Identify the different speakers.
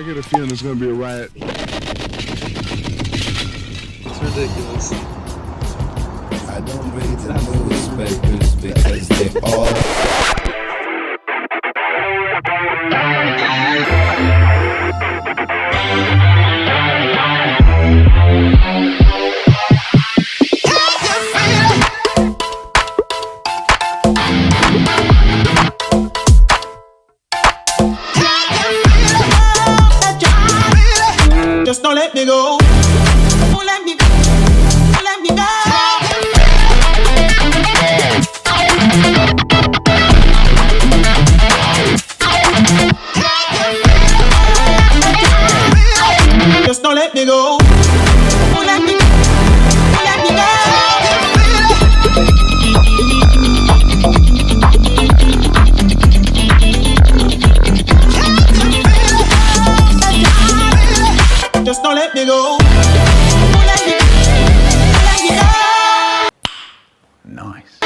Speaker 1: I get a feeling there's gonna be a riot.
Speaker 2: It's ridiculous.
Speaker 3: I don't read the newspapers because they all
Speaker 4: just don't let me go. Don't let me go. Don't let me go. Just don't let me go. Don't let me go. Don't let me go. Just don't let me go. Don't let me go. Don't let me go.
Speaker 3: nice.